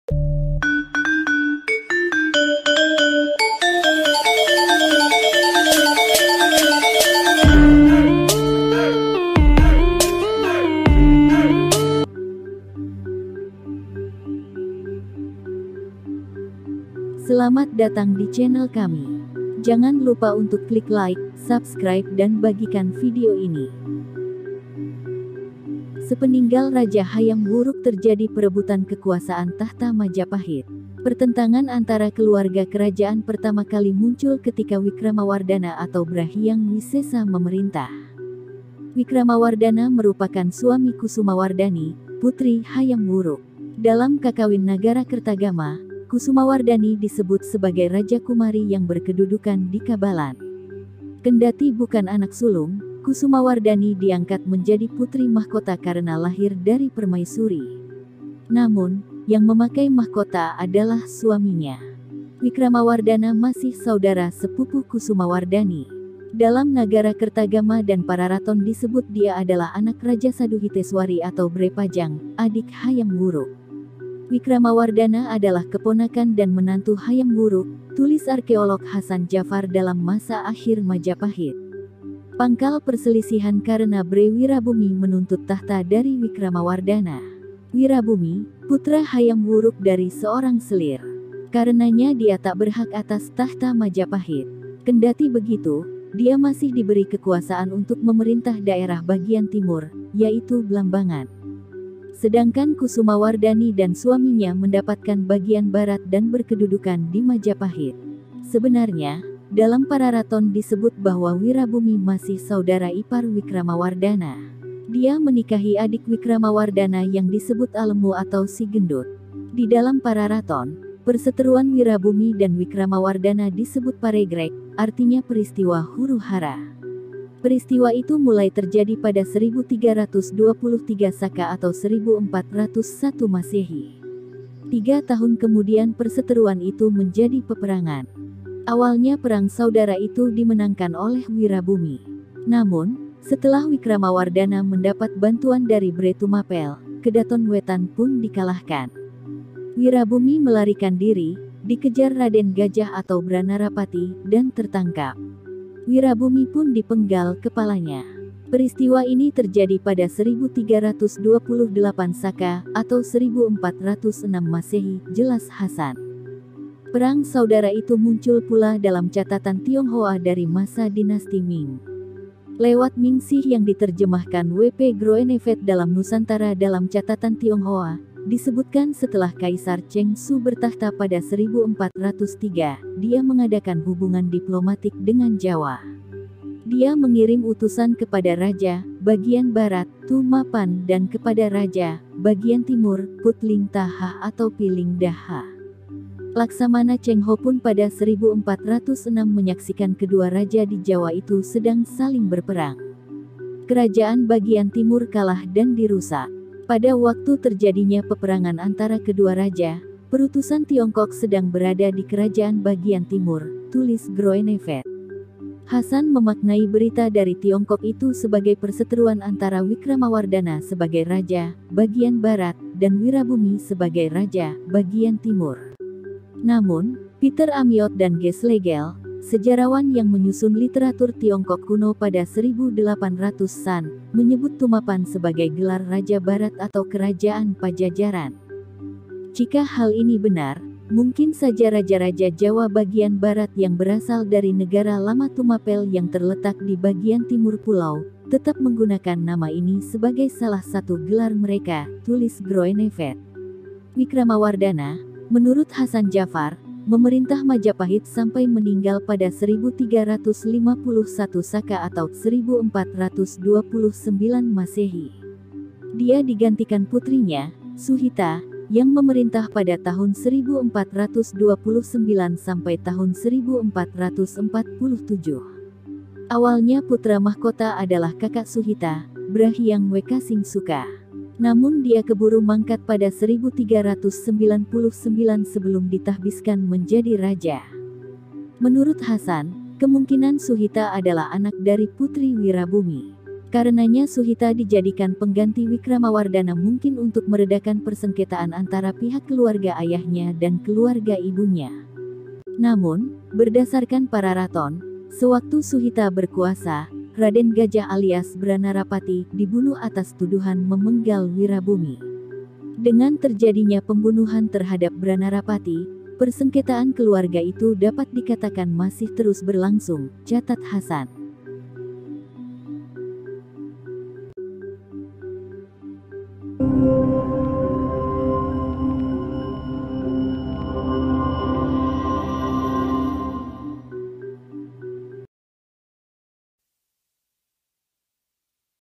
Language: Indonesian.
Selamat datang di channel kami. Jangan lupa untuk klik like, subscribe dan bagikan video ini. Sepeninggal Raja Hayam Wuruk terjadi perebutan kekuasaan tahta Majapahit. Pertentangan antara keluarga kerajaan pertama kali muncul ketika Wikramawardhana atau Brahyang Wisesa memerintah. Wikramawardhana merupakan suami Kusumawardhani, putri Hayam Wuruk. Dalam Kakawin Nagara Kertagama, Kusumawardhani disebut sebagai Raja Kumari yang berkedudukan di Kabalan. Kendati bukan anak sulung, Kusumawardhani diangkat menjadi putri mahkota karena lahir dari permaisuri. Namun, yang memakai mahkota adalah suaminya. Wikramawardhana masih saudara sepupu Kusumawardhani. Dalam Nagara Kertagama dan Pararaton disebut dia adalah anak Raja Saduhiteswari atau Brepajang, adik Hayam Wuruk. Wikramawardhana adalah keponakan dan menantu Hayam Wuruk, tulis arkeolog Hasan Jafar dalam masa akhir Majapahit. Pangkal perselisihan karena Bre Wirabumi menuntut tahta dari Wikramawardhana. Wirabumi, putra Hayam Wuruk dari seorang selir. Karenanya dia tak berhak atas tahta Majapahit. Kendati begitu, dia masih diberi kekuasaan untuk memerintah daerah bagian timur, yaitu Blambangan. Sedangkan Kusumawardhani dan suaminya mendapatkan bagian barat dan berkedudukan di Majapahit. Sebenarnya, dalam Pararaton disebut bahwa Wirabumi masih saudara ipar Wikramawardhana. Dia menikahi adik Wikramawardhana yang disebut Alemu atau Si Gendut. Di dalam Pararaton, perseteruan Wirabumi dan Wikramawardhana disebut Paregrek, artinya peristiwa huru-hara. Peristiwa itu mulai terjadi pada 1323 Saka atau 1401 Masehi. 3 tahun kemudian perseteruan itu menjadi peperangan. Awalnya perang saudara itu dimenangkan oleh Wirabumi. Namun, setelah Wikramawardhana mendapat bantuan dari Bre Tumapel, Kedaton Wetan pun dikalahkan. Wirabumi melarikan diri, dikejar Raden Gajah atau Branarapati, dan tertangkap. Wirabumi pun dipenggal kepalanya. Peristiwa ini terjadi pada 1328 Saka atau 1406 Masehi, jelas Hasan. Perang saudara itu muncul pula dalam catatan Tionghoa dari masa dinasti Ming. Lewat Ningsih yang diterjemahkan W.P. Groenevet dalam Nusantara dalam catatan Tionghoa, disebutkan setelah Kaisar Cheng Su bertahta pada 1403, dia mengadakan hubungan diplomatik dengan Jawa. Dia mengirim utusan kepada Raja, bagian Barat, Tumapan dan kepada Raja, bagian Timur, Putling Taha atau Piling Daha. Laksamana Cheng Ho pun pada 1406 menyaksikan kedua raja di Jawa itu sedang saling berperang. Kerajaan bagian Timur kalah dan dirusak. Pada waktu terjadinya peperangan antara kedua raja, perutusan Tiongkok sedang berada di kerajaan bagian timur, tulis Groenevet. Hasan memaknai berita dari Tiongkok itu sebagai perseteruan antara Wikramawardhana sebagai raja, bagian barat, dan Wirabumi sebagai raja, bagian timur. Namun, Peter Amiot dan G. Schlegel, sejarawan yang menyusun literatur Tiongkok kuno pada 1800-an, menyebut Tumapan sebagai gelar Raja Barat atau Kerajaan Pajajaran. Jika hal ini benar, mungkin saja raja-raja Jawa bagian barat yang berasal dari negara lama Tumapel yang terletak di bagian timur pulau, tetap menggunakan nama ini sebagai salah satu gelar mereka, tulis Groenevet. Wikramawardhana, menurut Hasan Jafar, memerintah Majapahit sampai meninggal pada 1351 Saka atau 1429 Masehi. Dia digantikan putrinya, Suhita, yang memerintah pada tahun 1429 sampai tahun 1447. Awalnya putra mahkota adalah kakak Suhita, Brahyang Wekasingsuka. Namun dia keburu mangkat pada 1399 sebelum ditahbiskan menjadi raja. Menurut Hasan, kemungkinan Suhita adalah anak dari putri Wirabumi. Karenanya Suhita dijadikan pengganti Wikramawardhana mungkin untuk meredakan persengketaan antara pihak keluarga ayahnya dan keluarga ibunya. Namun, berdasarkan para raton, sewaktu Suhita berkuasa, Raden Gajah alias Branarapati dibunuh atas tuduhan memenggal Wirabumi. Dengan terjadinya pembunuhan terhadap Branarapati, persengketaan keluarga itu dapat dikatakan masih terus berlangsung, catat Hasan.